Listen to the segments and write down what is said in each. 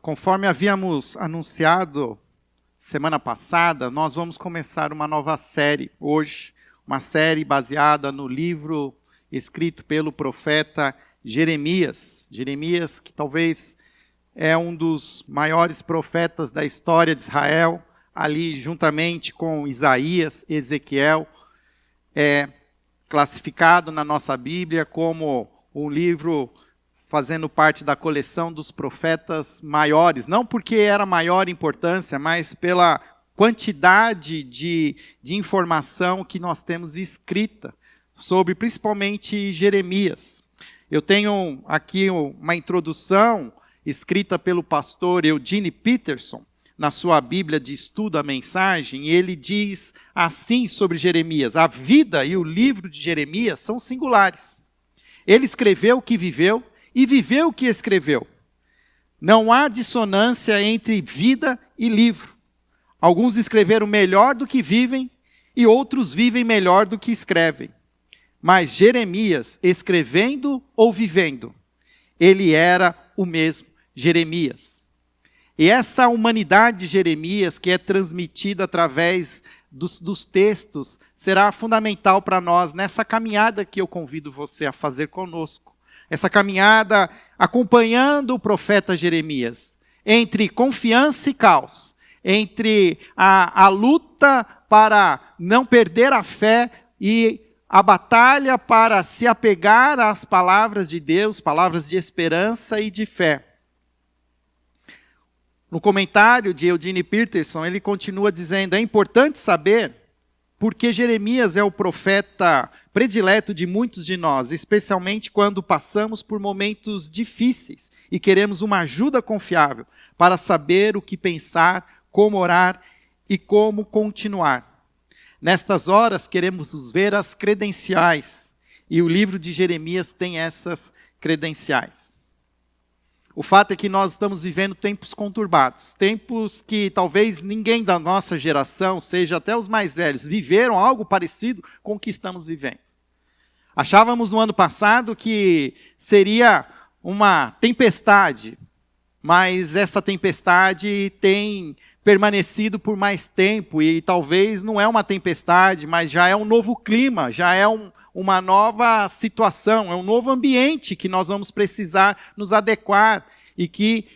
Conforme havíamos anunciado semana passada, nós vamos começar uma nova série hoje, uma série baseada no livro escrito pelo profeta Jeremias. Jeremias, que talvez é um dos maiores profetas da história de Israel, ali juntamente com Isaías, Ezequiel, é classificado na nossa Bíblia como um livro fazendo parte da coleção dos profetas maiores, não porque era maior importância, mas pela quantidade de informação que nós temos escrita sobre principalmente Jeremias. Eu tenho aqui uma introdução escrita pelo pastor Eugene Peterson, na sua Bíblia de Estudo a Mensagem, e ele diz assim sobre Jeremias: a vida e o livro de Jeremias são singulares. Ele escreveu o que viveu e viveu o que escreveu. Não há dissonância entre vida e livro. Alguns escreveram melhor do que vivem e outros vivem melhor do que escrevem. Mas Jeremias, escrevendo ou vivendo, ele era o mesmo Jeremias. E essa humanidade de Jeremias, que é transmitida através dos textos, será fundamental para nós nessa caminhada que eu convido você a fazer conosco. Essa caminhada acompanhando o profeta Jeremias, entre confiança e caos, entre a luta para não perder a fé e a batalha para se apegar às palavras de Deus, palavras de esperança e de fé. No comentário de Eugene Peterson, ele continua dizendo: é importante saber porque Jeremias é o profeta predileto de muitos de nós, especialmente quando passamos por momentos difíceis e queremos uma ajuda confiável para saber o que pensar, como orar e como continuar. Nestas horas queremos ver as credenciais, e o livro de Jeremias tem essas credenciais. O fato é que nós estamos vivendo tempos conturbados, tempos que talvez ninguém da nossa geração, seja até os mais velhos, viveram algo parecido com o que estamos vivendo. Achávamos no ano passado que seria uma tempestade, mas essa tempestade tem permanecido por mais tempo e talvez não é uma tempestade, mas já é um novo clima, já é uma nova situação, é um novo ambiente que nós vamos precisar nos adequar e que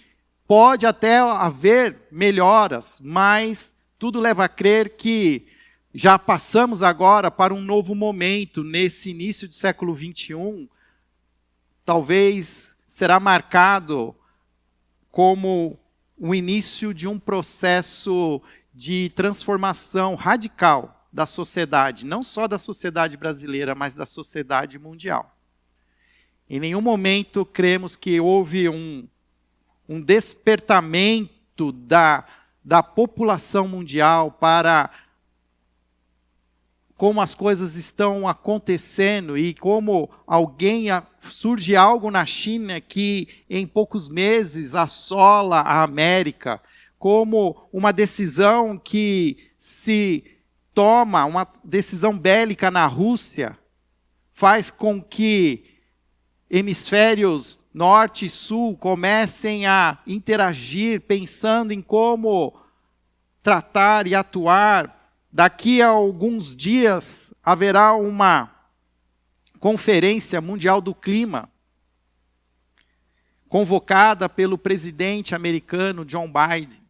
pode até haver melhoras, mas tudo leva a crer que já passamos agora para um novo momento nesse início do século XXI, talvez será marcado como o início de um processo de transformação radical da sociedade, não só da sociedade brasileira, mas da sociedade mundial. Em nenhum momento cremos que houve um despertamento da população mundial para como as coisas estão acontecendo e como surge algo na China que em poucos meses assola a América, como uma decisão que se toma, uma decisão bélica na Rússia, faz com que hemisférios norte e sul comecem a interagir, pensando em como tratar e atuar. Daqui a alguns dias haverá uma Conferência Mundial do Clima, convocada pelo presidente americano Joe Biden,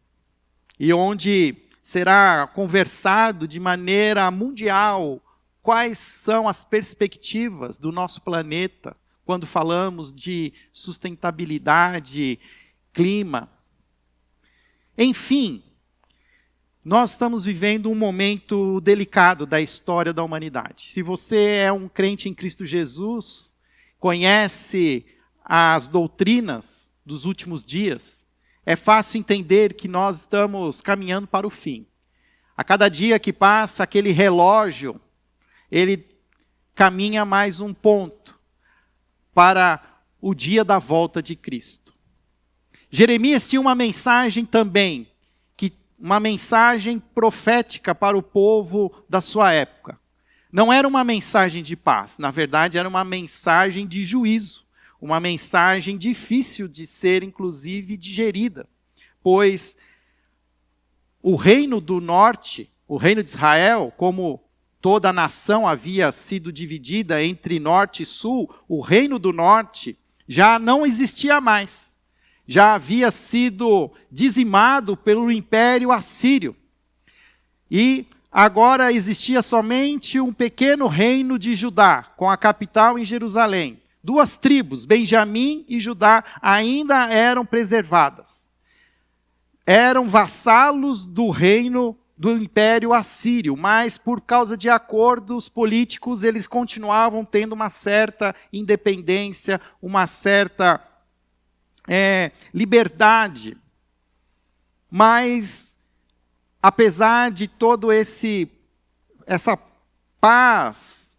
e onde será conversado de maneira mundial quais são as perspectivas do nosso planeta quando falamos de sustentabilidade, clima. Enfim, nós estamos vivendo um momento delicado da história da humanidade. Se você é um crente em Cristo Jesus, conhece as doutrinas dos últimos dias, é fácil entender que nós estamos caminhando para o fim. A cada dia que passa, aquele relógio, ele caminha mais um ponto para o dia da volta de Cristo. Jeremias tinha uma mensagem também, uma mensagem profética para o povo da sua época. Não era uma mensagem de paz, na verdade era uma mensagem de juízo, uma mensagem difícil de ser inclusive digerida. pois o reino do norte, o reino de Israel, como toda a nação havia sido dividida entre norte e sul, o reino do norte já não existia mais. Já havia sido dizimado pelo Império Assírio. E agora existia somente um pequeno reino de Judá, com a capital em Jerusalém. 2 tribos, Benjamim e Judá, ainda eram preservadas. Eram vassalos do reino do Império Assírio, mas por causa de acordos políticos, eles continuavam tendo uma certa independência, uma certa liberdade. Mas, apesar de todo essa paz,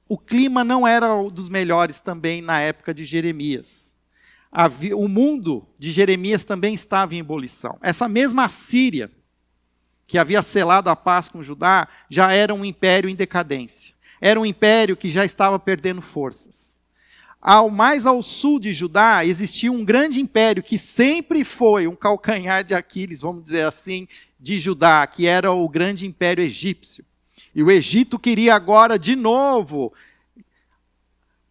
o clima não era um dos melhores também na época de Jeremias. O mundo de Jeremias também estava em ebulição. Essa mesma Assíria, que havia selado a paz com Judá, já era um império em decadência. Era um império que já estava perdendo forças. Mais ao sul de Judá, existia um grande império que sempre foi um calcanhar de Aquiles, vamos dizer assim, de Judá, que era o grande império egípcio. E o Egito queria agora, de novo,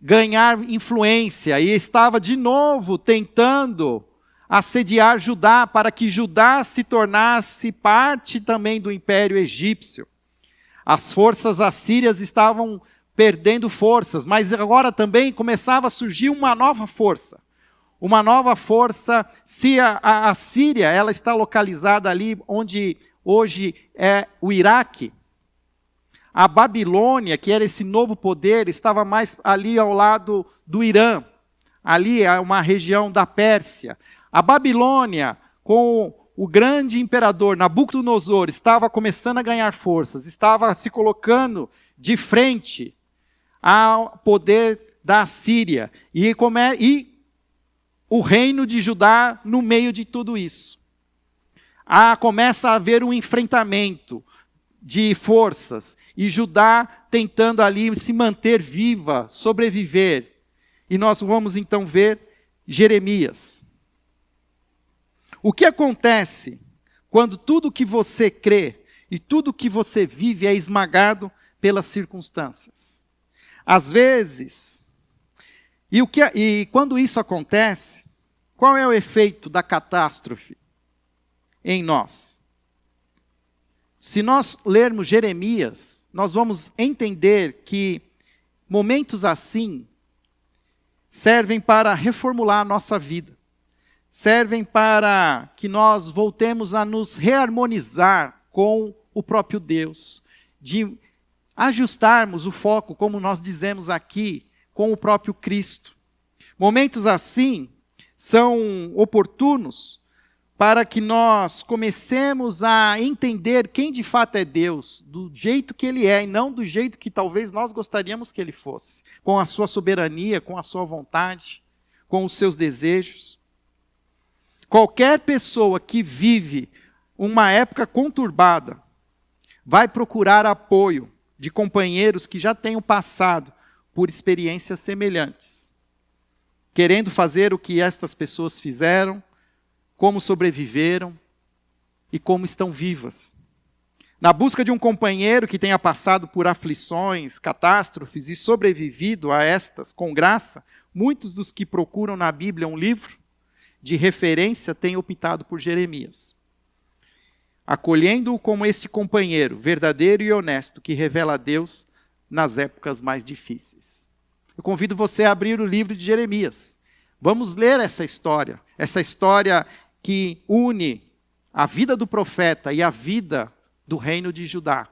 ganhar influência, e estava de novo tentando assediar Judá, para que Judá se tornasse parte também do Império Egípcio. As forças assírias estavam perdendo forças, mas agora também começava a surgir uma nova força. Uma nova força, se a Síria ela está localizada ali onde hoje é o Iraque, a Babilônia, que era esse novo poder, estava mais ali ao lado do Irã. Ali é uma região da Pérsia. A Babilônia, com o grande imperador Nabucodonosor, estava começando a ganhar forças, estava se colocando de frente ao poder da Síria. E o reino de Judá no meio de tudo isso. Começa a haver um enfrentamento de forças, e Judá tentando ali se manter viva, sobreviver. E nós vamos então ver Jeremias. O que acontece quando tudo que você crê e tudo que você vive é esmagado pelas circunstâncias? Às vezes, e quando isso acontece, qual é o efeito da catástrofe em nós? Se nós lermos Jeremias, nós vamos entender que momentos assim servem para reformular a nossa vida. Servem para que nós voltemos a nos reharmonizar com o próprio Deus. De ajustarmos o foco, como nós dizemos aqui, com o próprio Cristo. Momentos assim são oportunos para que nós comecemos a entender quem de fato é Deus, do jeito que Ele é, e não do jeito que talvez nós gostaríamos que Ele fosse, com a sua soberania, com a sua vontade, com os seus desejos. Qualquer pessoa que vive uma época conturbada vai procurar apoio de companheiros que já tenham passado por experiências semelhantes, querendo fazer o que estas pessoas fizeram, como sobreviveram e como estão vivas. Na busca de um companheiro que tenha passado por aflições, catástrofes e sobrevivido a estas com graça, muitos dos que procuram na Bíblia um livro de referência têm optado por Jeremias, acolhendo-o como esse companheiro verdadeiro e honesto que revela a Deus nas épocas mais difíceis. Eu convido você a abrir o livro de Jeremias. Vamos ler essa história que une a vida do profeta e a vida do reino de Judá.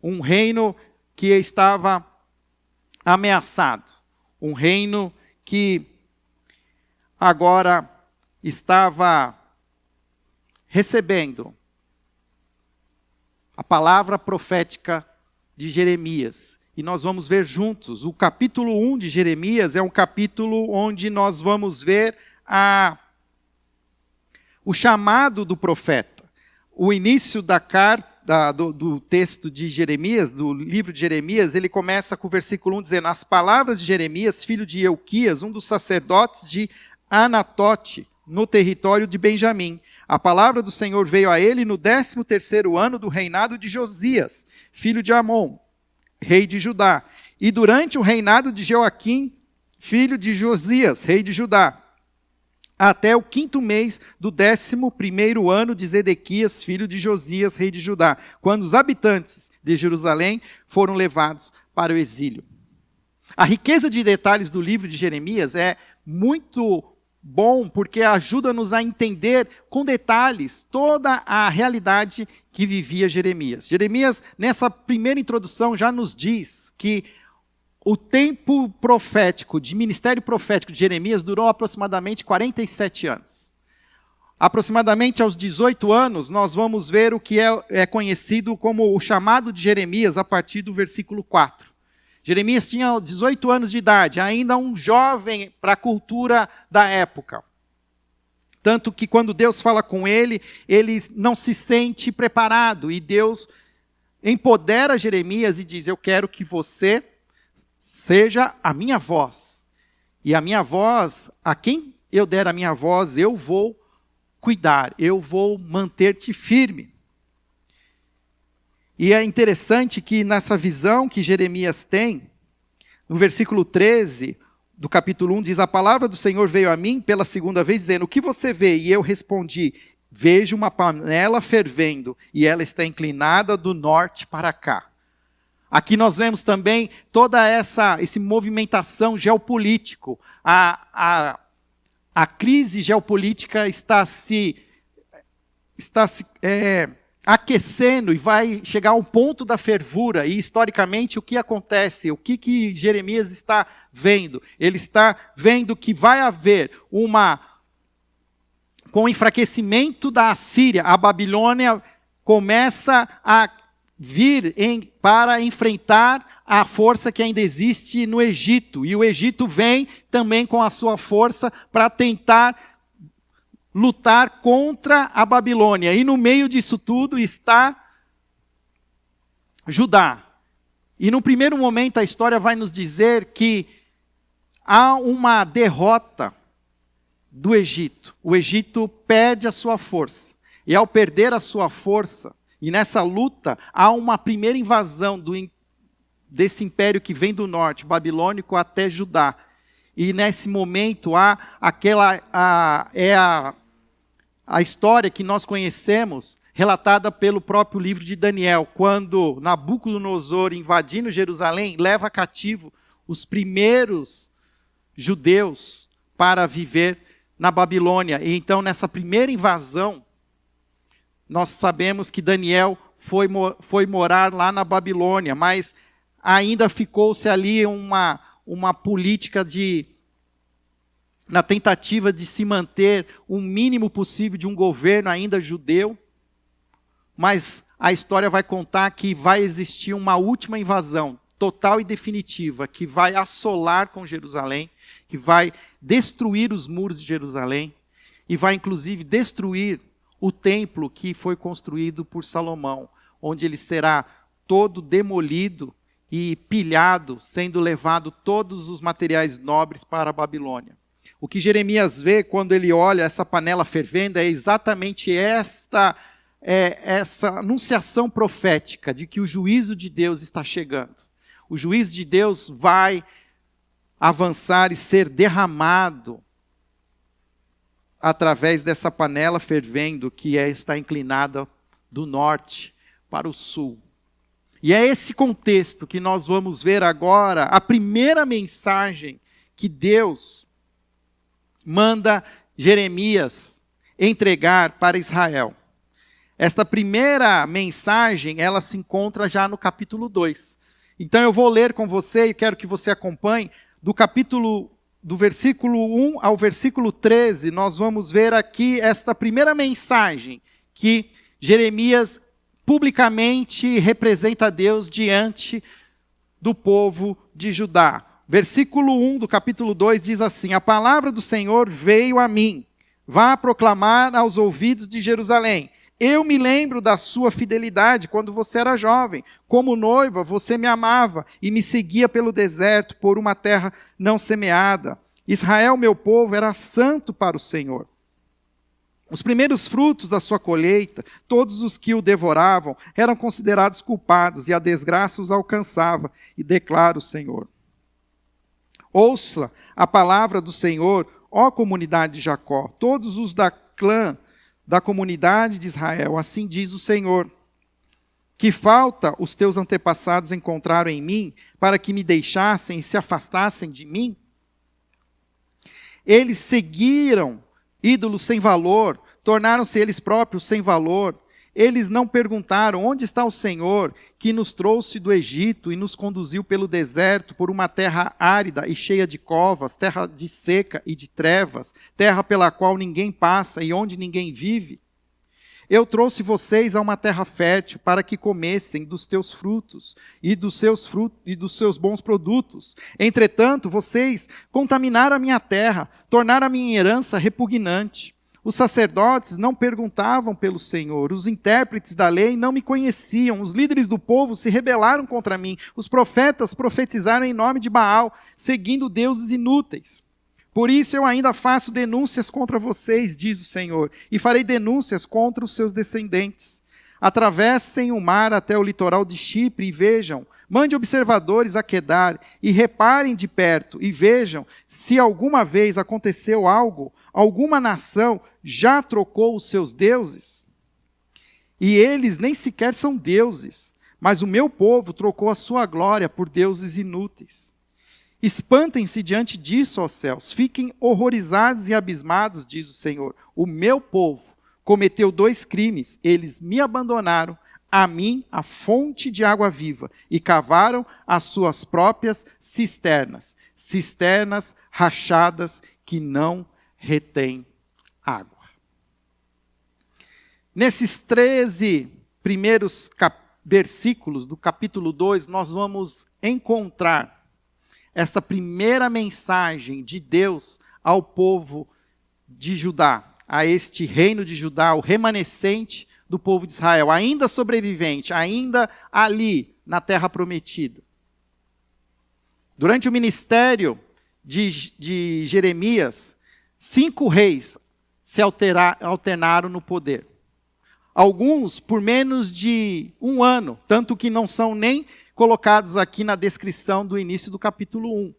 Um reino que estava ameaçado. Um reino que agora estava recebendo a palavra profética de Jeremias. E nós vamos ver juntos. O capítulo 1 de Jeremias é um capítulo onde nós vamos ver o chamado do profeta. O início da carta, do texto de Jeremias, do livro de Jeremias, ele começa com o versículo 1 dizendo: as palavras de Jeremias, filho de Euquias, um dos sacerdotes de Anatote, no território de Benjamim. A palavra do Senhor veio a ele no 13º ano do reinado de Josias, filho de Amon, rei de Judá, e durante o reinado de Joaquim, filho de Josias, rei de Judá, até o 5º mês do 11º ano de Zedequias, filho de Josias, rei de Judá, quando os habitantes de Jerusalém foram levados para o exílio. A riqueza de detalhes do livro de Jeremias é muito bom, porque ajuda-nos a entender com detalhes toda a realidade que vivia Jeremias. Jeremias, nessa primeira introdução, já nos diz que o tempo profético, de ministério profético de Jeremias durou aproximadamente 47 anos. Aproximadamente aos 18 anos, nós vamos ver o que é conhecido como o chamado de Jeremias, a partir do versículo 4. Jeremias tinha 18 anos de idade, ainda um jovem para a cultura da época. Tanto que quando Deus fala com ele, ele não se sente preparado. E Deus empodera Jeremias e diz: eu quero que você seja a minha voz. E a minha voz, a quem eu der a minha voz, eu vou cuidar, eu vou manter-te firme. E é interessante que nessa visão que Jeremias tem, no versículo 13 do capítulo 1, diz: a palavra do Senhor veio a mim pela segunda vez, dizendo: o que você vê? E eu respondi: vejo uma panela fervendo, e ela está inclinada do norte para cá. Aqui nós vemos também toda essa movimentação geopolítico. A crise geopolítica está se aquecendo e vai chegar ao ponto da fervura. E historicamente o que acontece? O que Jeremias está vendo? Ele está vendo que vai haver com o enfraquecimento da Assíria, a Babilônia começa a vir para enfrentar a força que ainda existe no Egito. E o Egito vem também com a sua força para tentar lutar contra a Babilônia. E no meio disso tudo está Judá. E no primeiro momento a história vai nos dizer que há uma derrota do Egito. O Egito perde a sua força. E ao perder a sua força, e nessa luta, há uma primeira invasão desse império que vem do norte, babilônico, até Judá. E nesse momento há a história que nós conhecemos, relatada pelo próprio livro de Daniel, quando Nabucodonosor, invadindo Jerusalém, leva cativo os primeiros judeus para viver na Babilônia. E então, nessa primeira invasão, nós sabemos que Daniel foi morar lá na Babilônia, mas ainda ficou-se ali uma política na tentativa de se manter o mínimo possível de um governo ainda judeu. Mas a história vai contar que vai existir uma última invasão, total e definitiva, que vai assolar com Jerusalém, que vai destruir os muros de Jerusalém, e vai inclusive destruir o templo que foi construído por Salomão, onde ele será todo demolido e pilhado, sendo levado todos os materiais nobres para a Babilônia. O que Jeremias vê quando ele olha essa panela fervendo é exatamente essa anunciação profética de que o juízo de Deus está chegando. O juízo de Deus vai avançar e ser derramado através dessa panela fervendo que está inclinada do norte para o sul. E é esse contexto que nós vamos ver agora, a primeira mensagem que Deus manda Jeremias entregar para Israel. Esta primeira mensagem, ela se encontra já no capítulo 2. Então eu vou ler com você e quero que você acompanhe do versículo 1 ao versículo 13, nós vamos ver aqui esta primeira mensagem que Jeremias publicamente representa a Deus diante do povo de Judá. Versículo 1 do capítulo 2 diz assim: a palavra do Senhor veio a mim, vá proclamar aos ouvidos de Jerusalém. Eu me lembro da sua fidelidade quando você era jovem. Como noiva, você me amava e me seguia pelo deserto, por uma terra não semeada. Israel, meu povo, era santo para o Senhor. Os primeiros frutos da sua colheita, todos os que o devoravam, eram considerados culpados, e a desgraça os alcançava, e declara o Senhor. Ouça a palavra do Senhor, ó comunidade de Jacó, todos os da clã da comunidade de Israel, assim diz o Senhor. Que falta os teus antepassados encontraram em mim, para que me deixassem e se afastassem de mim? Eles seguiram ídolos sem valor, tornaram-se eles próprios sem valor. Eles não perguntaram: onde está o Senhor, que nos trouxe do Egito e nos conduziu pelo deserto, por uma terra árida e cheia de covas, terra de seca e de trevas, terra pela qual ninguém passa e onde ninguém vive? Eu trouxe vocês a uma terra fértil para que comessem dos teus frutos e dos seus bons produtos. Entretanto, vocês contaminaram a minha terra, tornaram a minha herança repugnante. Os sacerdotes não perguntavam pelo Senhor, os intérpretes da lei não me conheciam, os líderes do povo se rebelaram contra mim, os profetas profetizaram em nome de Baal, seguindo deuses inúteis. Por isso eu ainda faço denúncias contra vocês, diz o Senhor, e farei denúncias contra os seus descendentes. Atravessem o mar até o litoral de Chipre e vejam, mande observadores a Quedar e reparem de perto e vejam se alguma vez aconteceu algo, alguma nação já trocou os seus deuses. E eles nem sequer são deuses, mas o meu povo trocou a sua glória por deuses inúteis. Espantem-se diante disso, ó céus, fiquem horrorizados e abismados, diz o Senhor. O meu povo cometeu 2 crimes, eles me abandonaram, a mim, a fonte de água viva, e cavaram as suas próprias cisternas, cisternas rachadas que não retêm água. Nesses 13 primeiros versículos do capítulo 2, nós vamos encontrar esta primeira mensagem de Deus ao povo de Judá, a este reino de Judá, o remanescente do povo de Israel, ainda sobrevivente, ainda ali na terra prometida. Durante o ministério de Jeremias, 5 reis se alternaram no poder. Alguns por menos de 1 ano, tanto que não são nem colocados aqui na descrição do início do capítulo 1.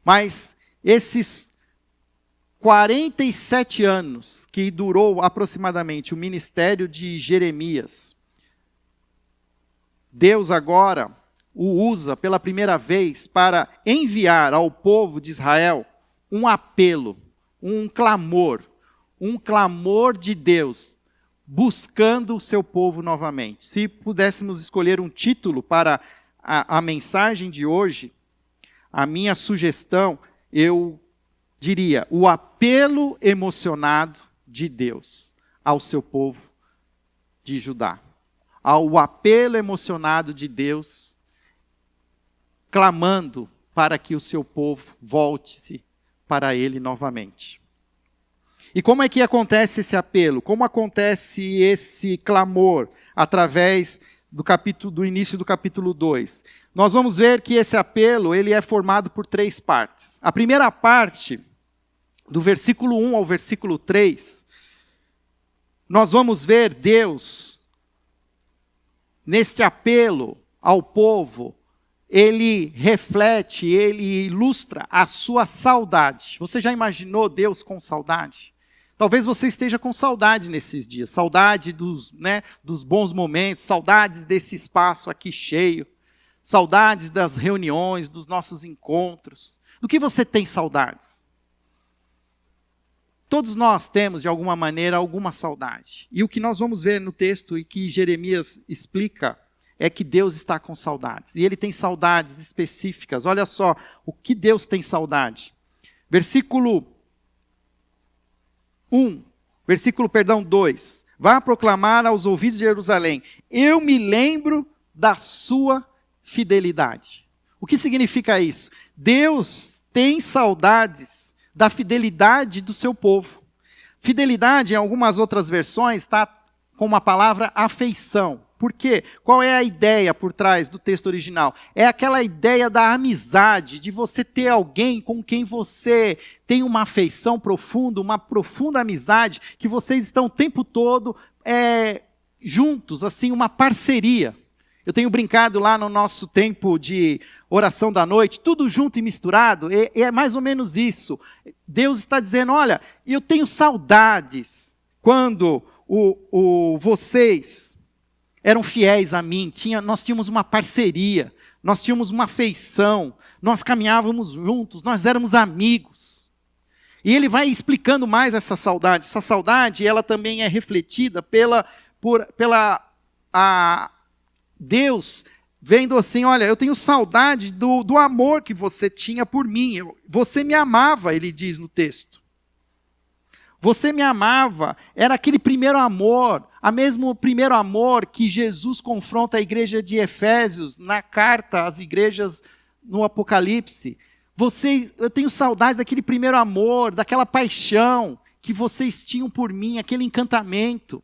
Mas esses 47 anos que durou aproximadamente o ministério de Jeremias, Deus agora o usa pela primeira vez para enviar ao povo de Israel um apelo, um clamor de Deus, buscando o seu povo novamente. Se pudéssemos escolher um título para a mensagem de hoje, a minha sugestão, eu diria, o apelo emocionado de Deus ao seu povo de Judá. Ao apelo emocionado de Deus, clamando para que o seu povo volte-se para Ele novamente. E como é que acontece esse apelo? Como acontece esse clamor através do início do capítulo 2? Nós vamos ver que esse apelo ele é formado por 3 partes. A primeira parte, do versículo 1 ao versículo 3, nós vamos ver Deus, neste apelo ao povo, ele reflete, ele ilustra a sua saudade. Você já imaginou Deus com saudade? Talvez você esteja com saudade nesses dias, saudade dos bons momentos, saudades desse espaço aqui cheio, saudades das reuniões, dos nossos encontros. Do que você tem saudades? Todos nós temos, de alguma maneira, alguma saudade. E o que nós vamos ver no texto e que Jeremias explica é que Deus está com saudades. E Ele tem saudades específicas. Olha só, o que Deus tem saudade. Versículo 2. Vá proclamar aos ouvidos de Jerusalém: eu me lembro da sua fidelidade. O que significa isso? Deus tem saudades da fidelidade do seu povo. Fidelidade, em algumas outras versões, está com uma palavra afeição. Por quê? Qual é a ideia por trás do texto original? É aquela ideia da amizade, de você ter alguém com quem você tem uma afeição profunda, uma profunda amizade, que vocês estão o tempo todo juntos, assim, uma parceria. Eu tenho brincado lá no nosso tempo de oração da noite, tudo junto e misturado, é mais ou menos isso. Deus está dizendo, olha, eu tenho saudades quando vocês eram fiéis a mim, nós tínhamos uma parceria, nós tínhamos uma afeição, nós caminhávamos juntos, nós éramos amigos. E ele vai explicando mais essa saudade. Essa saudade, ela também é refletida Deus vendo assim, olha, eu tenho saudade do amor que você tinha por mim. Você me amava, ele diz no texto. Você me amava, era aquele primeiro amor, a mesmo primeiro amor que Jesus confronta a igreja de Efésios, na carta às igrejas no Apocalipse. Eu tenho saudade daquele primeiro amor, daquela paixão que vocês tinham por mim, aquele encantamento.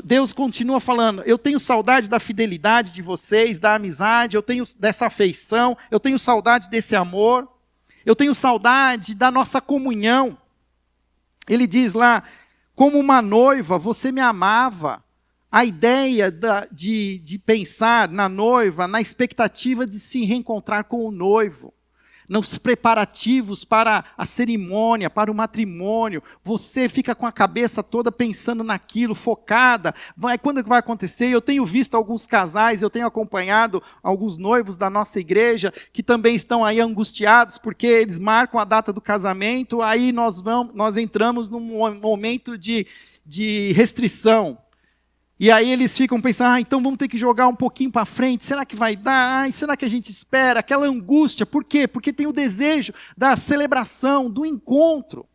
Deus continua falando, eu tenho saudade da fidelidade de vocês, da amizade, eu tenho dessa afeição, eu tenho saudade desse amor, eu tenho saudade da nossa comunhão. Ele diz lá, como uma noiva, você me amava. A ideia de pensar na noiva, na expectativa de se reencontrar com o noivo. Nos preparativos para a cerimônia, para o matrimônio, você fica com a cabeça toda pensando naquilo, focada. Quando vai acontecer? Eu tenho visto alguns casais, eu tenho acompanhado alguns noivos da nossa igreja, que também estão aí angustiados, porque eles marcam a data do casamento, aí nós entramos num momento de restrição. E aí eles ficam pensando, então vamos ter que jogar um pouquinho para frente, será que vai dar? Será que a gente espera? Aquela angústia, por quê? Porque tem o desejo da celebração, do encontro.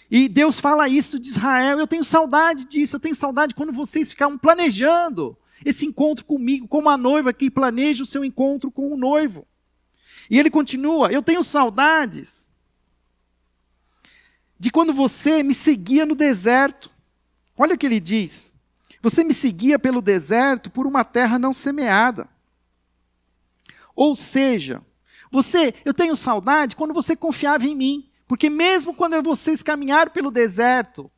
E Deus fala isso de Israel, eu tenho saudade disso, eu tenho saudade quando vocês ficavam planejando esse encontro comigo, como a noiva que planeja o seu encontro com o noivo. E ele continua, eu tenho saudades de quando você me seguia no deserto. Olha o que ele diz. Você me seguia pelo deserto por uma terra não semeada. Ou seja, eu tenho saudade quando você confiava em mim. Porque mesmo quando vocês caminharam pelo deserto,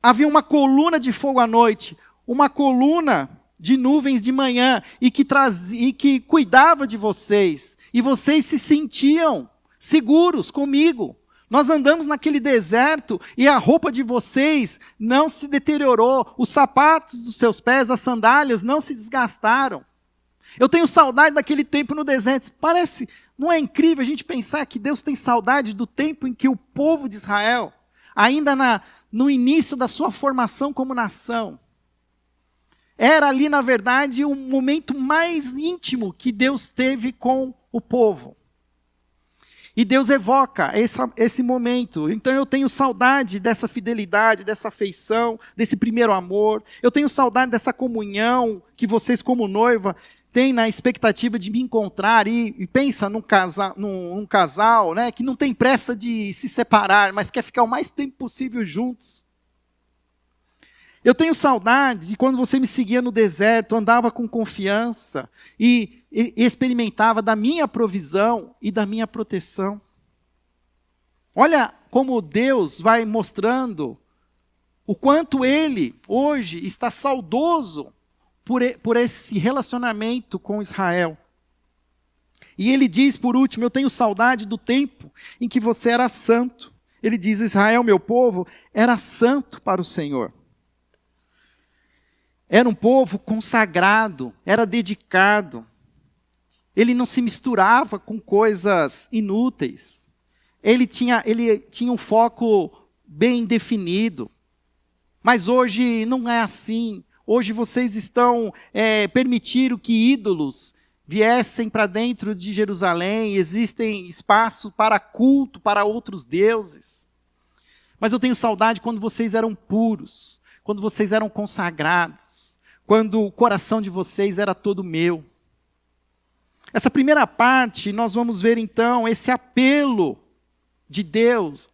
havia uma coluna de fogo à noite, uma coluna de nuvens de manhã, e que cuidava de vocês. E vocês se sentiam seguros comigo. Nós andamos naquele deserto e a roupa de vocês não se deteriorou, os sapatos dos seus pés, as sandálias não se desgastaram. Eu tenho saudade daquele tempo no deserto. Não é incrível a gente pensar que Deus tem saudade do tempo em que o povo de Israel, ainda no início da sua formação como nação, era ali, na verdade, o momento mais íntimo que Deus teve com o povo. E Deus evoca esse momento. Então eu tenho saudade dessa fidelidade, dessa afeição, desse primeiro amor. Eu tenho saudade dessa comunhão que vocês, como noiva, têm na expectativa de me encontrar. E pensa num casal, né, que não tem pressa de se separar, mas quer ficar o mais tempo possível juntos. Eu tenho saudade de quando você me seguia no deserto, andava com confiança e experimentava da minha provisão e da minha proteção. Olha como Deus vai mostrando o quanto Ele, hoje, está saudoso por esse relacionamento com Israel. E Ele diz, por último, eu tenho saudade do tempo em que você era santo. Ele diz, Israel, meu povo, era santo para o Senhor. Era um povo consagrado, era dedicado. Ele não se misturava com coisas inúteis. Ele tinha um foco bem definido. Mas hoje não é assim. Hoje vocês permitiram que ídolos viessem para dentro de Jerusalém. Existem espaço para culto, para outros deuses. Mas eu tenho saudade quando vocês eram puros, quando vocês eram consagrados, quando o coração de vocês era todo meu. Essa primeira parte, nós vamos ver então esse apelo de Deus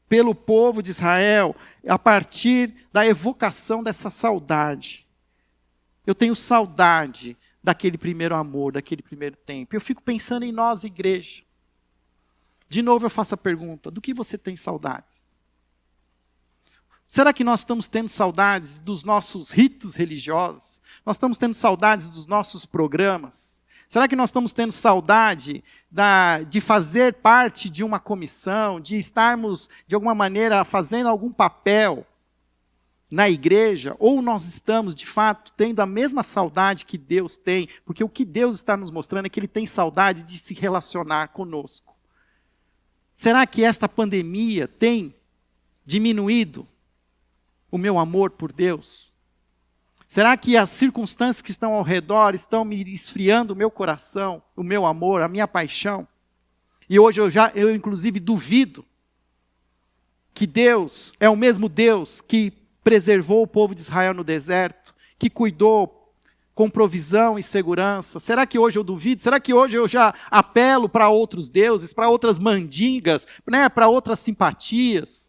pelo povo de Israel a partir da evocação dessa saudade. Eu tenho saudade daquele primeiro amor, daquele primeiro tempo. Eu fico pensando em nós, igreja. De novo eu faço a pergunta, do que você tem saudades? Será que nós estamos tendo saudades dos nossos ritos religiosos? Nós estamos tendo saudades dos nossos programas? Será que nós estamos tendo saudade de fazer parte de uma comissão, de estarmos, de alguma maneira, fazendo algum papel na igreja? Ou nós estamos, de fato, tendo a mesma saudade que Deus tem? Porque o que Deus está nos mostrando é que Ele tem saudade de se relacionar conosco. Será que esta pandemia tem diminuído o meu amor por Deus? Será que as circunstâncias que estão ao redor estão me esfriando o meu coração, o meu amor, a minha paixão? E hoje eu inclusive duvido que Deus é o mesmo Deus que preservou o povo de Israel no deserto, que cuidou com provisão e segurança. Será que hoje eu duvido? Será que hoje eu já apelo para outros deuses, para outras mandingas, né, para outras simpatias?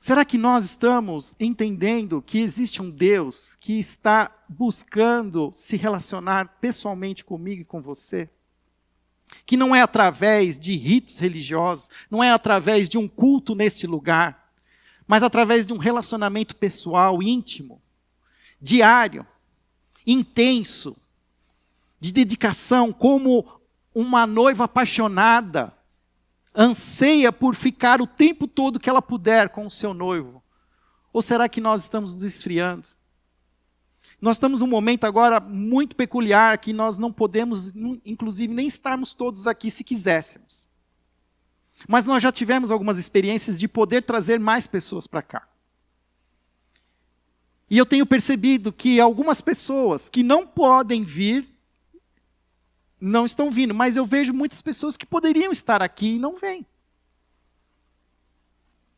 Será que nós estamos entendendo que existe um Deus que está buscando se relacionar pessoalmente comigo e com você? Que não é através de ritos religiosos, não é através de um culto neste lugar, mas através de um relacionamento pessoal, íntimo, diário, intenso, de dedicação, como uma noiva apaixonada anseia por ficar o tempo todo que ela puder com o seu noivo? Ou será que nós estamos nos esfriando? Nós estamos num momento agora muito peculiar, que nós não podemos, inclusive, nem estarmos todos aqui se quiséssemos. Mas nós já tivemos algumas experiências de poder trazer mais pessoas para cá. E eu tenho percebido que algumas pessoas que não podem vir, não estão vindo, mas eu vejo muitas pessoas que poderiam estar aqui e não vêm.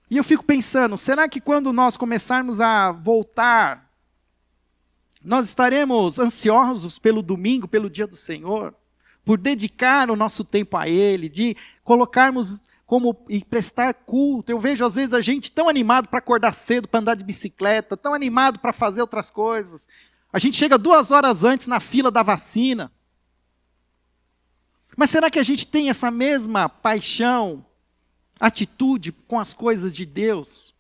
E eu fico pensando, será que quando nós começarmos a voltar, nós estaremos ansiosos pelo domingo, pelo dia do Senhor, por dedicar o nosso tempo a Ele, de colocarmos e prestar culto? Eu vejo às vezes a gente tão animado para acordar cedo, para andar de bicicleta, tão animado para fazer outras coisas. A gente chega 2 horas antes na fila da vacina. Mas será que a gente tem essa mesma paixão, atitude com as coisas de Deus?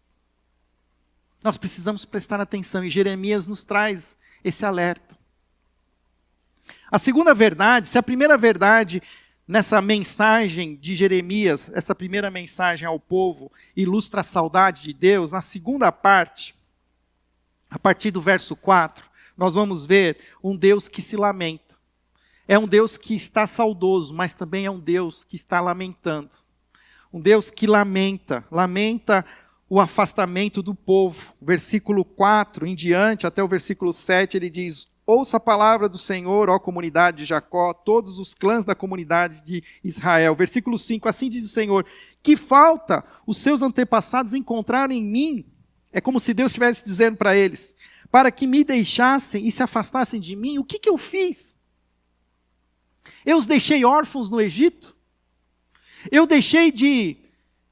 Nós precisamos prestar atenção, e Jeremias nos traz esse alerta. A segunda verdade, se a primeira verdade nessa mensagem de Jeremias, essa primeira mensagem ao povo, ilustra a saudade de Deus, na segunda parte, a partir do verso 4, nós vamos ver um Deus que se lamenta. É um Deus que está saudoso, mas também é um Deus que está lamentando. Um Deus que lamenta o afastamento do povo. Versículo 4 em diante, até o versículo 7, ele diz: ouça a palavra do Senhor, ó comunidade de Jacó, todos os clãs da comunidade de Israel. Versículo 5, assim diz o Senhor: que falta os seus antepassados encontraram em mim? É como se Deus estivesse dizendo para eles, para que me deixassem e se afastassem de mim. O que eu fiz? Eu os deixei órfãos no Egito? Eu deixei de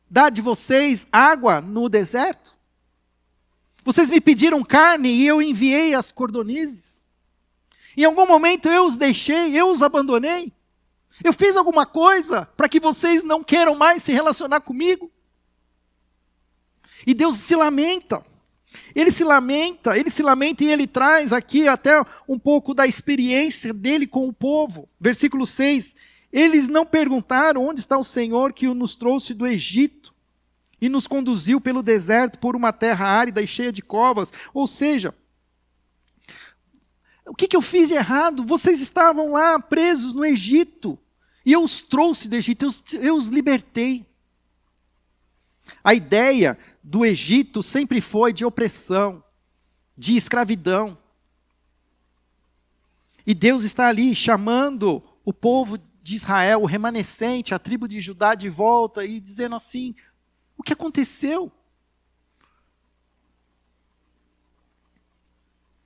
dar de vocês água no deserto? Vocês me pediram carne e eu enviei as cordonizes? Em algum momento eu os deixei, eu os abandonei? Eu fiz alguma coisa para que vocês não queiram mais se relacionar comigo? E Deus se lamenta. Ele se lamenta e ele traz aqui até um pouco da experiência dele com o povo. Versículo 6, eles não perguntaram onde está o Senhor que nos trouxe do Egito e nos conduziu pelo deserto por uma terra árida e cheia de covas. Ou seja, o que eu fiz de errado? Vocês estavam lá presos no Egito e eu os trouxe do Egito, eu os libertei. A ideia do Egito sempre foi de opressão, de escravidão. E Deus está ali chamando o povo de Israel, o remanescente, a tribo de Judá de volta e dizendo assim: o que aconteceu?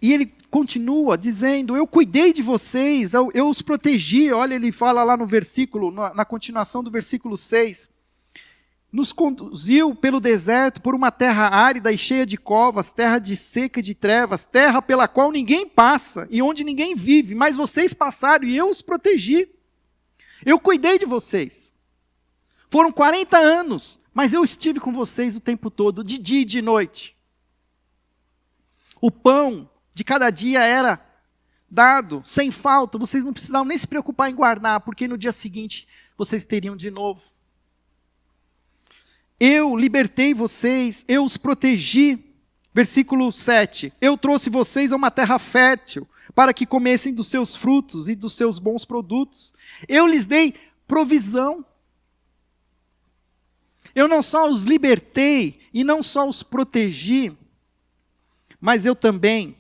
E ele continua dizendo, eu cuidei de vocês, eu os protegi. Olha, ele fala lá no versículo, na continuação do versículo 6. Nos conduziu pelo deserto, por uma terra árida e cheia de covas, terra de seca e de trevas, terra pela qual ninguém passa e onde ninguém vive, mas vocês passaram e eu os protegi. Eu cuidei de vocês. Foram 40 anos, mas eu estive com vocês o tempo todo, de dia e de noite. O pão de cada dia era dado, sem falta, vocês não precisavam nem se preocupar em guardar, porque no dia seguinte vocês teriam de novo. Eu libertei vocês, eu os protegi. Versículo 7. Eu trouxe vocês a uma terra fértil, para que comessem dos seus frutos e dos seus bons produtos. Eu lhes dei provisão. Eu não só os libertei e não só os protegi, mas eu também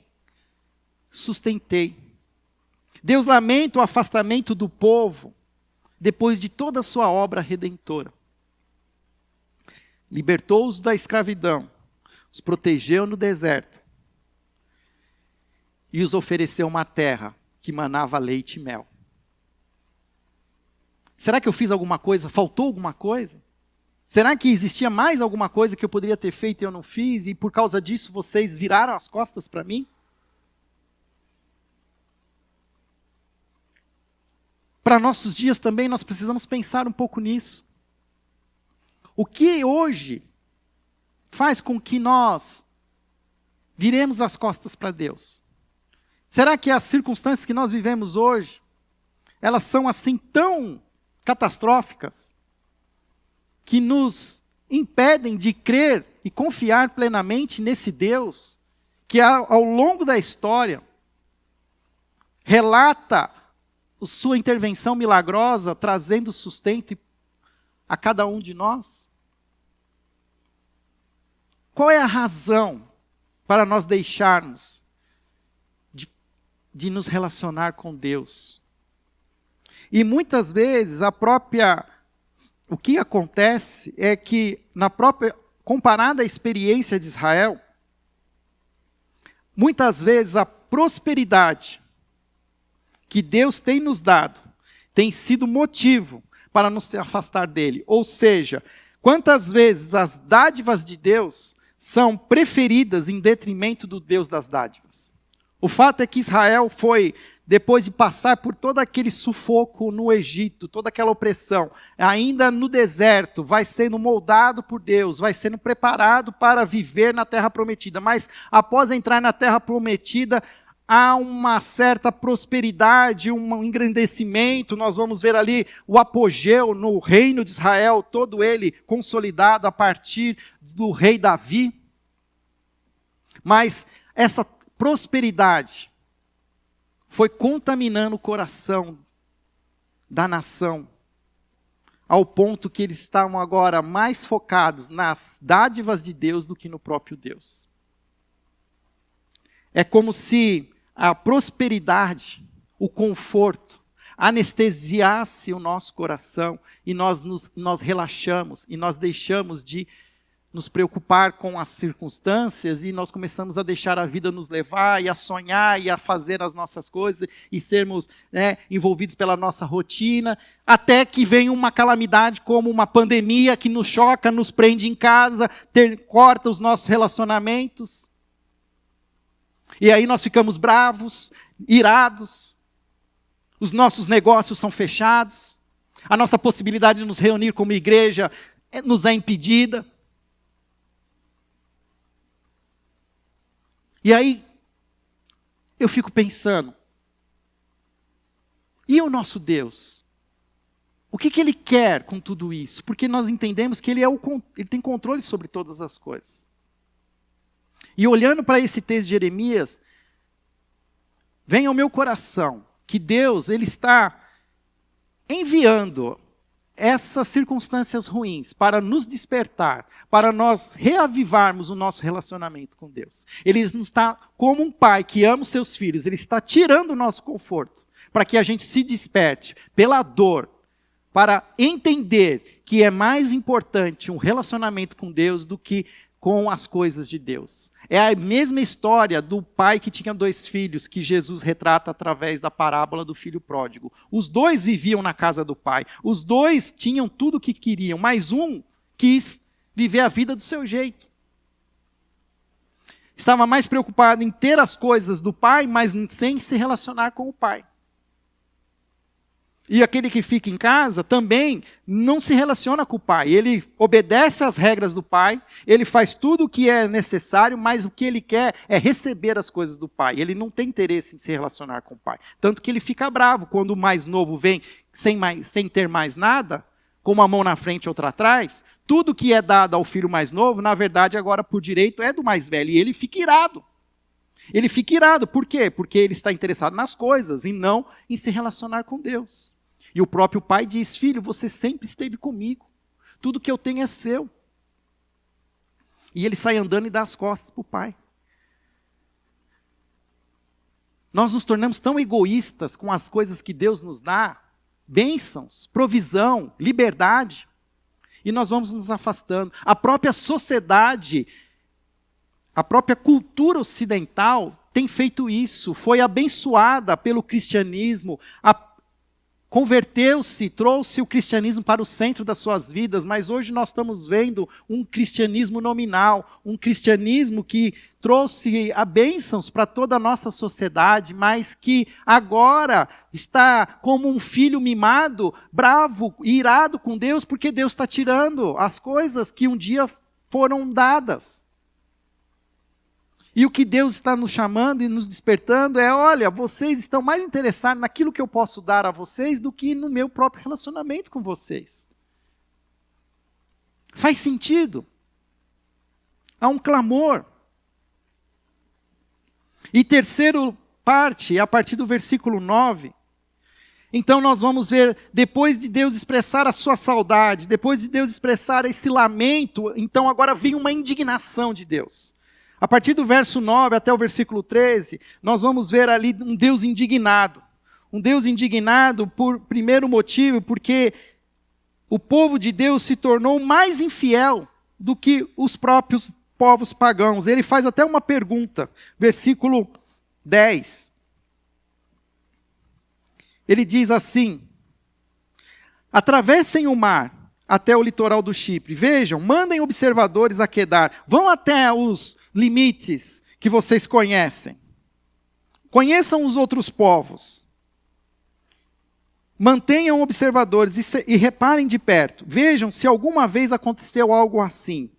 sustentei. Deus lamenta o afastamento do povo depois de toda a sua obra redentora. Libertou-os da escravidão, os protegeu no deserto e os ofereceu uma terra que manava leite e mel. Será que eu fiz alguma coisa? Faltou alguma coisa? Será que existia mais alguma coisa que eu poderia ter feito e eu não fiz, e por causa disso vocês viraram as costas para mim? Para nossos dias também nós precisamos pensar um pouco nisso. O que hoje faz com que nós viremos as costas para Deus? Será que as circunstâncias que nós vivemos hoje, elas são assim tão catastróficas, que nos impedem de crer e confiar plenamente nesse Deus, que ao longo da história, relata a sua intervenção milagrosa, trazendo sustento a cada um de nós? Qual é a razão para nós deixarmos de nos relacionar com Deus? E muitas vezes o que acontece é que, comparada à experiência de Israel, muitas vezes a prosperidade que Deus tem nos dado tem sido motivo para nos afastar dele. Ou seja, quantas vezes as dádivas de Deus são preferidas em detrimento do Deus das dádivas. O fato é que Israel foi, depois de passar por todo aquele sufoco no Egito, toda aquela opressão, ainda no deserto, vai sendo moldado por Deus, vai sendo preparado para viver na terra prometida. Mas após entrar na terra prometida, há uma certa prosperidade, um engrandecimento. Nós vamos ver ali o apogeu no reino de Israel, todo ele consolidado a partir do rei Davi. Mas essa prosperidade foi contaminando o coração da nação, ao ponto que eles estavam agora mais focados nas dádivas de Deus do que no próprio Deus. É como se a prosperidade, o conforto, anestesiasse o nosso coração e nós relaxamos e nós deixamos de nos preocupar com as circunstâncias e nós começamos a deixar a vida nos levar e a sonhar e a fazer as nossas coisas e sermos envolvidos pela nossa rotina, até que vem uma calamidade como uma pandemia que nos choca, nos prende em casa, corta os nossos relacionamentos. E aí nós ficamos bravos, irados, os nossos negócios são fechados, a nossa possibilidade de nos reunir como igreja nos é impedida. E aí, eu fico pensando, e o nosso Deus? O que Ele quer com tudo isso? Porque nós entendemos que Ele tem controle sobre todas as coisas. E olhando para esse texto de Jeremias, vem ao meu coração que Deus, Ele está enviando essas circunstâncias ruins para nos despertar, para nós reavivarmos o nosso relacionamento com Deus. Ele está como um pai que ama os seus filhos, Ele está tirando o nosso conforto, para que a gente se desperte pela dor, para entender que é mais importante um relacionamento com Deus do que com as coisas de Deus. É a mesma história do pai que tinha 2 filhos, que Jesus retrata através da parábola do filho pródigo. Os 2 viviam na casa do pai, os 2 tinham tudo o que queriam, mas um quis viver a vida do seu jeito. Estava mais preocupado em ter as coisas do pai, mas sem se relacionar com o pai. E aquele que fica em casa também não se relaciona com o pai. Ele obedece às regras do pai, ele faz tudo o que é necessário, mas o que ele quer é receber as coisas do pai. Ele não tem interesse em se relacionar com o pai. Tanto que ele fica bravo quando o mais novo vem sem ter mais nada, com uma mão na frente e outra atrás. Tudo que é dado ao filho mais novo, na verdade, agora por direito é do mais velho. E ele fica irado. Ele fica irado. Por quê? Porque ele está interessado nas coisas e não em se relacionar com Deus. E o próprio pai diz: filho, você sempre esteve comigo. Tudo que eu tenho é seu. E ele sai andando e dá as costas para o pai. Nós nos tornamos tão egoístas com as coisas que Deus nos dá, bênçãos, provisão, liberdade, e nós vamos nos afastando. A própria sociedade, a própria cultura ocidental tem feito isso, foi abençoada pelo cristianismo, converteu-se, trouxe o cristianismo para o centro das suas vidas, mas hoje nós estamos vendo um cristianismo nominal, um cristianismo que trouxe a bênçãos para toda a nossa sociedade, mas que agora está como um filho mimado, bravo, irado com Deus, porque Deus está tirando as coisas que um dia foram dadas. E o que Deus está nos chamando e nos despertando é: olha, vocês estão mais interessados naquilo que eu posso dar a vocês do que no meu próprio relacionamento com vocês. Faz sentido. Há um clamor. E terceira parte, a partir do versículo 9. Então nós vamos ver, depois de Deus expressar a sua saudade, depois de Deus expressar esse lamento, então agora vem uma indignação de Deus. A partir do verso 9 até o versículo 13, nós vamos ver ali um Deus indignado. Um Deus indignado por primeiro motivo, porque o povo de Deus se tornou mais infiel do que os próprios povos pagãos. Ele faz até uma pergunta, versículo 10. Ele diz assim: atravessem o mar até o litoral do Chipre. Vejam, mandem observadores a Quedar. Vão até os limites que vocês conhecem. Conheçam os outros povos. Mantenham observadores e reparem de perto. Vejam se alguma vez aconteceu algo assim.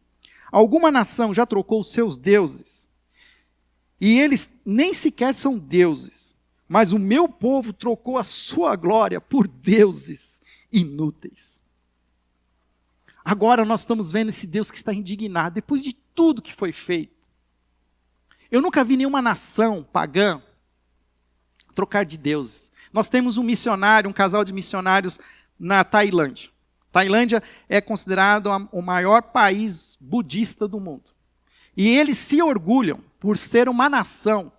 Alguma nação já trocou os seus deuses. E eles nem sequer são deuses. Mas o meu povo trocou a sua glória por deuses inúteis. Agora nós estamos vendo esse Deus que está indignado, depois de tudo que foi feito. Eu nunca vi nenhuma nação pagã trocar de deuses. Nós temos um missionário, um casal de missionários na Tailândia. Tailândia é considerado o maior país budista do mundo. E eles se orgulham por ser uma nação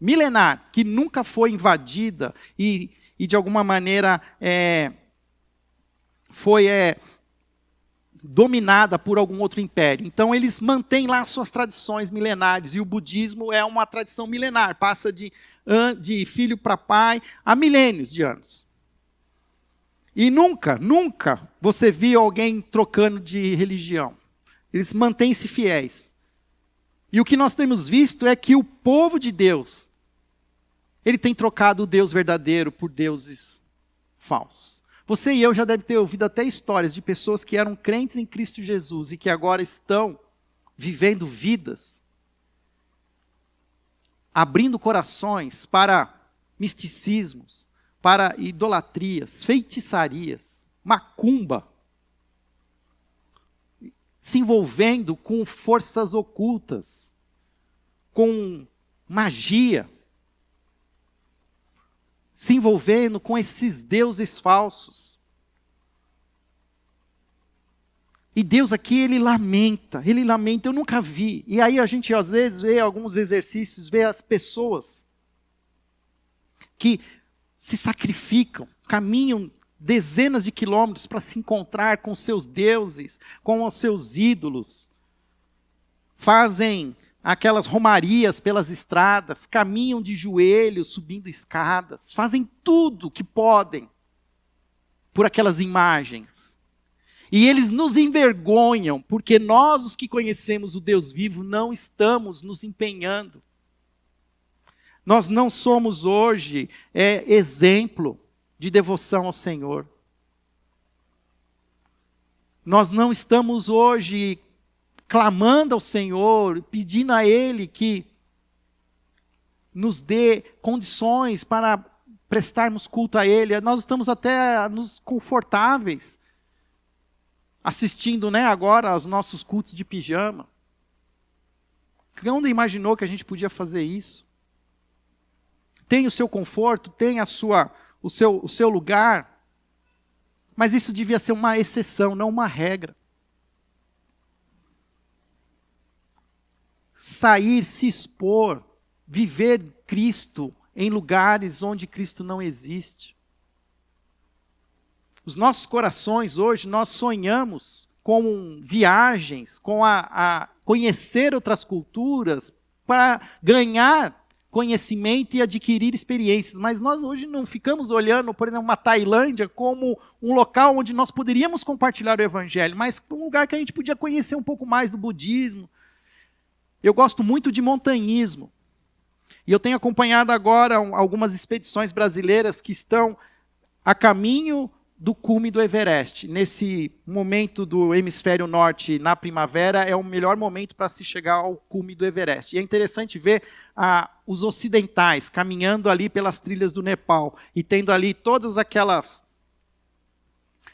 milenar, que nunca foi invadida e de alguma maneira foi dominada por algum outro império. Então eles mantêm lá suas tradições milenares, e o budismo é uma tradição milenar, passa de filho para pai há milênios de anos. E nunca você viu alguém trocando de religião. Eles mantêm-se fiéis. E o que nós temos visto é que o povo de Deus, ele tem trocado o Deus verdadeiro por deuses falsos. Você e eu já devem ter ouvido até histórias de pessoas que eram crentes em Cristo Jesus e que agora estão vivendo vidas, abrindo corações para misticismos, para idolatrias, feitiçarias, macumba, se envolvendo com forças ocultas, com magia, se envolvendo com esses deuses falsos. E Deus aqui, ele lamenta, eu nunca vi. E aí a gente às vezes vê alguns exercícios, vê as pessoas que se sacrificam, caminham dezenas de quilômetros para se encontrar com seus deuses, com os seus ídolos. fazem aquelas romarias pelas estradas, caminham de joelhos, subindo escadas, fazem tudo que podem por aquelas imagens. E eles nos envergonham, porque nós, os que conhecemos o Deus vivo, não estamos nos empenhando. Nós não somos hoje exemplo de devoção ao Senhor. Nós não estamos hoje clamando ao Senhor, pedindo a Ele que nos dê condições para prestarmos culto a Ele. Nós estamos até nos confortáveis, assistindo, agora aos nossos cultos de pijama. Quando imaginou que a gente podia fazer isso? Tem o seu conforto, tem o seu lugar, mas isso devia ser uma exceção, não uma regra. Sair, se expor, viver Cristo em lugares onde Cristo não existe. Os nossos corações hoje, nós sonhamos com viagens, com a conhecer outras culturas, para ganhar conhecimento e adquirir experiências. Mas nós hoje não ficamos olhando, por exemplo, uma Tailândia como um local onde nós poderíamos compartilhar o Evangelho, mas um lugar que a gente podia conhecer um pouco mais do budismo. Eu gosto muito de montanhismo. E eu tenho acompanhado agora algumas expedições brasileiras que estão a caminho do cume do Everest. Nesse momento do hemisfério norte, na primavera, é o melhor momento para se chegar ao cume do Everest. E é interessante ver os ocidentais caminhando ali pelas trilhas do Nepal e tendo ali todas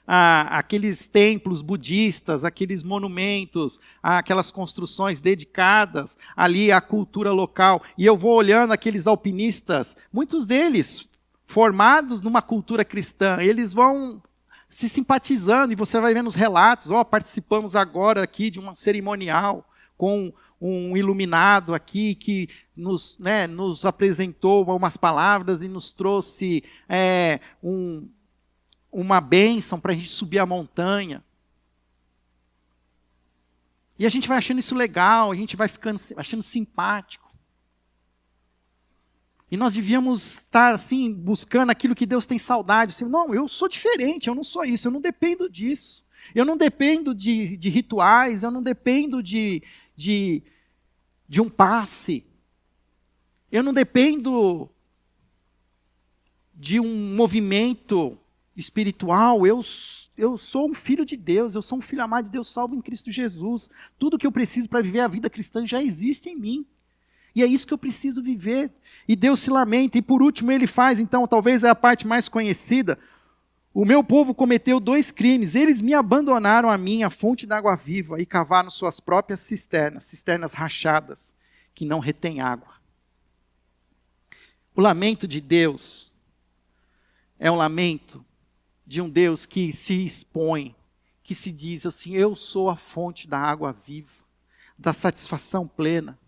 aqueles templos budistas, aqueles monumentos, aquelas construções dedicadas ali à cultura local. E eu vou olhando aqueles alpinistas, muitos deles formados numa cultura cristã, eles vão se simpatizando, e você vai vendo os relatos, participamos agora aqui de um cerimonial com um iluminado aqui que nos apresentou umas palavras e nos trouxe uma bênção para a gente subir a montanha. E a gente vai achando isso legal, a gente vai achando simpático. E nós devíamos estar assim, buscando aquilo que Deus tem saudade. Assim, não, eu sou diferente, eu não sou isso, eu não dependo disso. Eu não dependo de rituais, eu não dependo de um passe. Eu não dependo de um movimento espiritual. Eu sou um filho de Deus, eu sou um filho amado de Deus, salvo em Cristo Jesus. Tudo que eu preciso para viver a vida cristã já existe em mim. E é isso que eu preciso viver. E Deus se lamenta. E por último ele faz, então, talvez é a parte mais conhecida. O meu povo cometeu 2 crimes. Eles me abandonaram a mim, a fonte da água viva, e cavaram suas próprias cisternas rachadas, que não retêm água. O lamento de Deus é um lamento de um Deus que se expõe, que se diz assim, eu sou a fonte da água viva, da satisfação plena.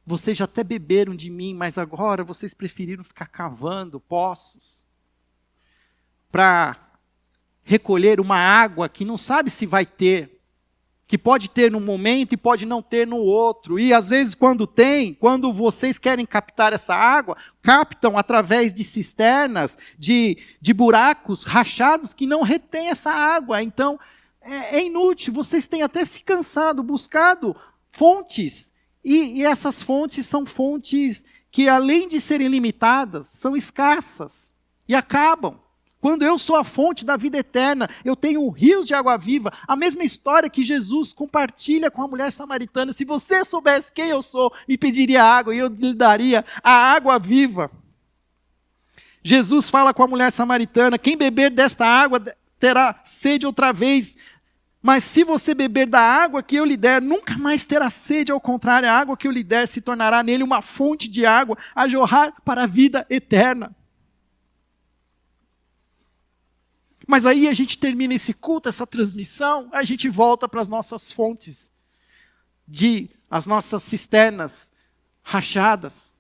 Vocês já até beberam de mim, mas agora vocês preferiram ficar cavando poços para recolher uma água que não sabe se vai ter, que pode ter num momento e pode não ter no outro. E às vezes quando vocês querem captar essa água, captam através de cisternas, de buracos rachados que não retêm essa água. Então é inútil, vocês têm até se cansado, buscado fontes. E essas fontes são fontes que, além de serem limitadas, são escassas e acabam. Quando eu sou a fonte da vida eterna, eu tenho rios de água viva. A mesma história que Jesus compartilha com a mulher samaritana. Se você soubesse quem eu sou, me pediria água e eu lhe daria a água viva. Jesus fala com a mulher samaritana, quem beber desta água terá sede outra vez. Mas se você beber da água que eu lhe der, nunca mais terá sede, ao contrário, a água que eu lhe der se tornará nele uma fonte de água a jorrar para a vida eterna. Mas aí a gente termina esse culto, essa transmissão, a gente volta para as nossas fontes, as nossas cisternas rachadas,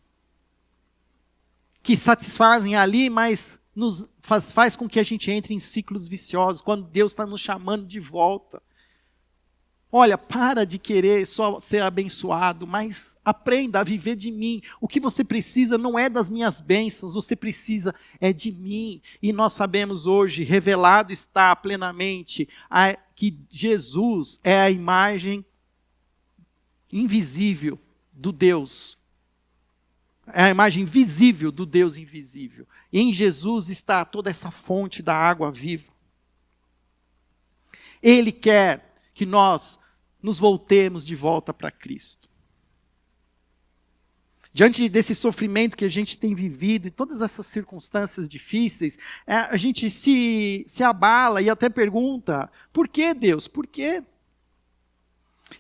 que satisfazem ali, mas faz com que a gente entre em ciclos viciosos, quando Deus está nos chamando de volta. Olha, para de querer só ser abençoado, mas aprenda a viver de mim. O que você precisa não é das minhas bênçãos, você precisa é de mim. E nós sabemos hoje, revelado está plenamente, que Jesus é a imagem invisível do Deus. É a imagem visível do Deus invisível. E em Jesus está toda essa fonte da água viva. Ele quer que nós nos voltemos de volta para Cristo. Diante desse sofrimento que a gente tem vivido, e todas essas circunstâncias difíceis, a gente se abala e até pergunta, por que Deus? Por quê?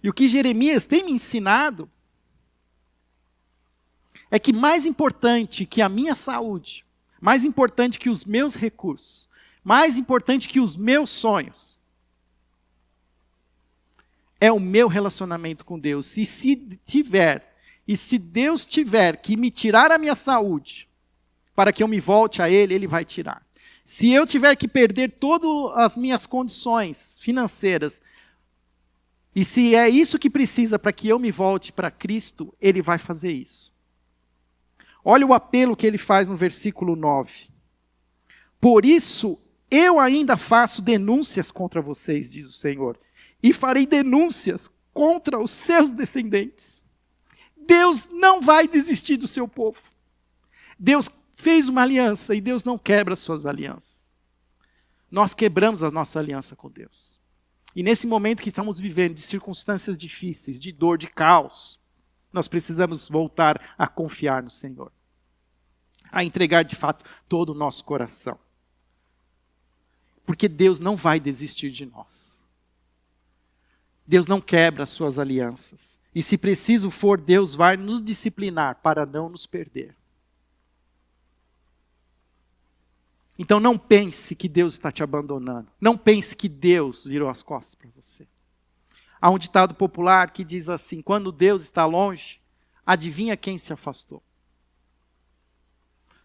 E o que Jeremias tem me ensinado é que mais importante que a minha saúde, mais importante que os meus recursos, mais importante que os meus sonhos, é o meu relacionamento com Deus. E se Deus tiver que me tirar a minha saúde, para que eu me volte a Ele, Ele vai tirar. Se eu tiver que perder todas as minhas condições financeiras, e se é isso que precisa para que eu me volte para Cristo, Ele vai fazer isso. Olha o apelo que ele faz no versículo 9. Por isso, eu ainda faço denúncias contra vocês, diz o Senhor, e farei denúncias contra os seus descendentes. Deus não vai desistir do seu povo. Deus fez uma aliança e Deus não quebra as suas alianças. Nós quebramos a nossa aliança com Deus. E nesse momento que estamos vivendo de circunstâncias difíceis, de dor, de caos, nós precisamos voltar a confiar no Senhor. A entregar de fato todo o nosso coração. Porque Deus não vai desistir de nós. Deus não quebra as suas alianças. E se preciso for, Deus vai nos disciplinar para não nos perder. Então não pense que Deus está te abandonando. Não pense que Deus virou as costas para você. Há um ditado popular que diz assim, quando Deus está longe, adivinha quem se afastou?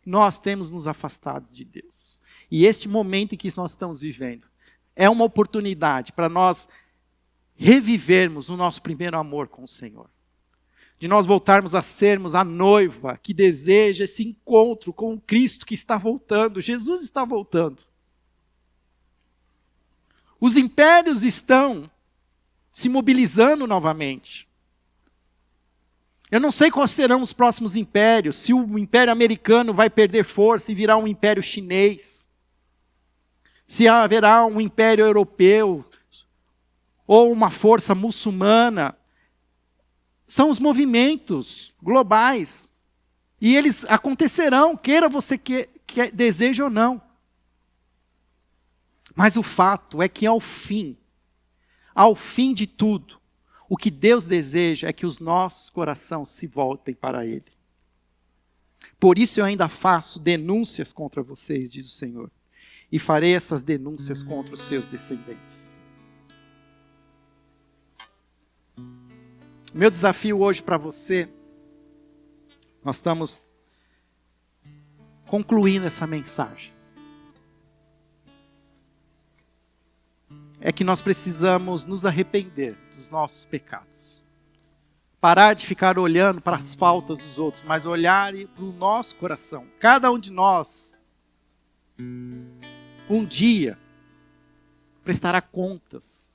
Nós temos nos afastado de Deus. E este momento em que nós estamos vivendo é uma oportunidade para nós revivermos o nosso primeiro amor com o Senhor. De nós voltarmos a sermos a noiva que deseja esse encontro com o Cristo que está voltando. Jesus está voltando. Os impérios estão se mobilizando novamente. Eu não sei quais serão os próximos impérios, se o império americano vai perder força e virar um império chinês, se haverá um império europeu, ou uma força muçulmana. São os movimentos globais. E eles acontecerão, queira você que deseje ou não. Mas o fato é que ao fim de tudo, o que Deus deseja é que os nossos corações se voltem para Ele. Por isso eu ainda faço denúncias contra vocês, diz o Senhor. E farei essas denúncias contra os seus descendentes. Meu desafio hoje para você, nós estamos concluindo essa mensagem, é que nós precisamos nos arrepender dos nossos pecados. Parar de ficar olhando para as faltas dos outros, mas olhar para o nosso coração. Cada um de nós, um dia, prestará contas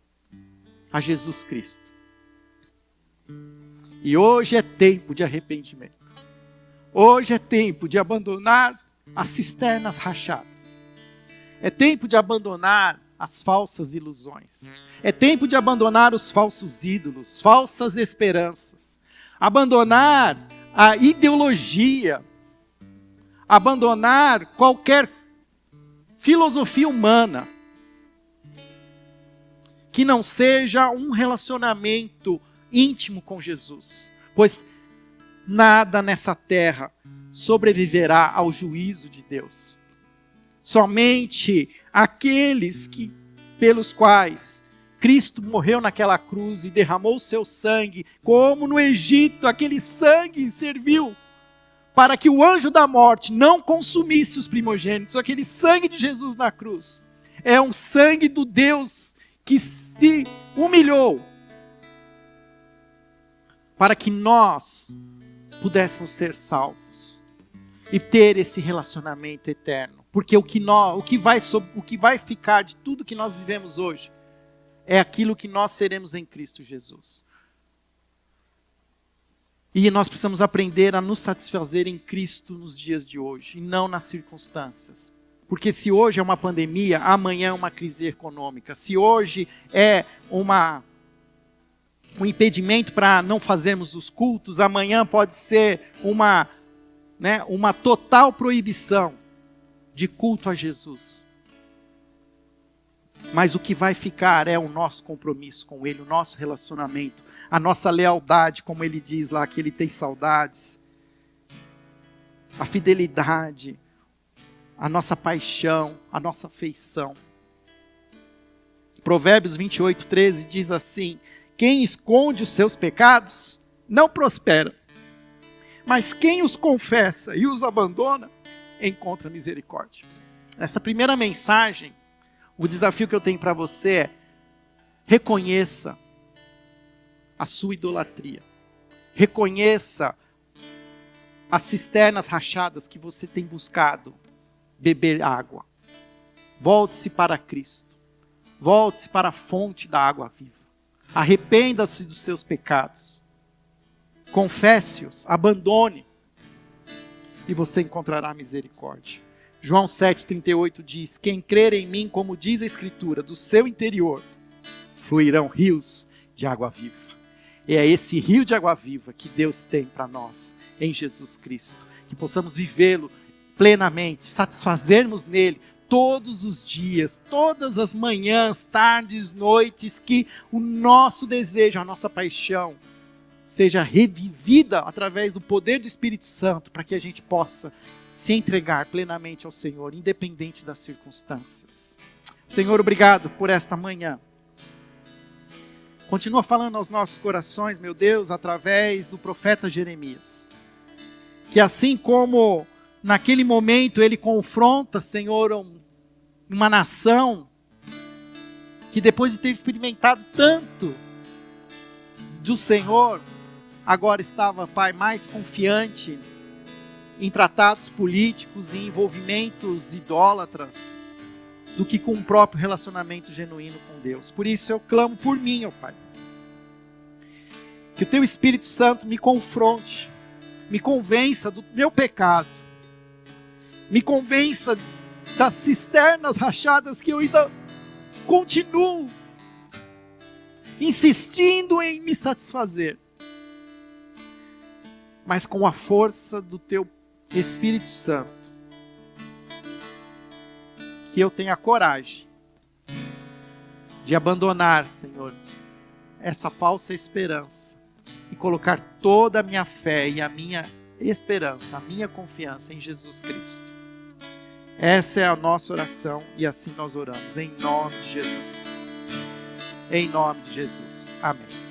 a Jesus Cristo. E hoje é tempo de arrependimento. Hoje é tempo de abandonar as cisternas rachadas. É tempo de abandonar as falsas ilusões. É tempo de abandonar os falsos ídolos, falsas esperanças. Abandonar a ideologia. Abandonar qualquer filosofia humana que não seja um relacionamento íntimo com Jesus, pois nada nessa terra sobreviverá ao juízo de Deus. Somente aqueles pelos quais Cristo morreu naquela cruz e derramou o seu sangue, como no Egito, aquele sangue serviu para que o anjo da morte não consumisse os primogênitos. Aquele sangue de Jesus na cruz é um sangue do Deus que se humilhou para que nós pudéssemos ser salvos e ter esse relacionamento eterno. Porque o que vai ficar de tudo que nós vivemos hoje é aquilo que nós seremos em Cristo Jesus. E nós precisamos aprender a nos satisfazer em Cristo nos dias de hoje, e não nas circunstâncias. Porque se hoje é uma pandemia, amanhã é uma crise econômica. Se hoje é um impedimento para não fazermos os cultos, amanhã pode ser uma total proibição de culto a Jesus. Mas o que vai ficar é o nosso compromisso com Ele, o nosso relacionamento, a nossa lealdade, como Ele diz lá, que Ele tem saudades, a fidelidade, a nossa paixão, a nossa afeição. Provérbios 28:13 diz assim: quem esconde os seus pecados não prospera, mas quem os confessa e os abandona encontra misericórdia. Essa primeira mensagem, o desafio que eu tenho para você é: reconheça a sua idolatria. Reconheça as cisternas rachadas que você tem buscado beber água. Volte-se para Cristo. Volte-se para a fonte da água viva. Arrependa-se dos seus pecados. Confesse-os, abandone, e você encontrará misericórdia. João 7,38 diz: quem crer em mim, como diz a Escritura, do seu interior fluirão rios de água viva. E é esse rio de água viva que Deus tem para nós em Jesus Cristo. Que possamos vivê-lo plenamente, satisfazermos nele todos os dias, todas as manhãs, tardes, noites, que o nosso desejo, a nossa paixão seja revivida através do poder do Espírito Santo, para que a gente possa se entregar plenamente ao Senhor, independente das circunstâncias. Senhor, obrigado por esta manhã. Continua falando aos nossos corações, meu Deus, através do profeta Jeremias. Que assim como naquele momento ele confronta, Senhor, uma nação que depois de ter experimentado tanto do Senhor, agora estava, Pai, mais confiante em tratados políticos e envolvimentos idólatras do que com o próprio relacionamento genuíno com Deus. Por isso eu clamo por mim, ó Pai. Que o Teu Espírito Santo me confronte, me convença do meu pecado, me convença das cisternas rachadas que eu ainda continuo insistindo em me satisfazer. Mas com a força do Teu Espírito Santo, que eu tenha coragem de abandonar, Senhor, essa falsa esperança e colocar toda a minha fé e a minha esperança, a minha confiança em Jesus Cristo. Essa é a nossa oração e assim nós oramos, em nome de Jesus. Em nome de Jesus. Amém.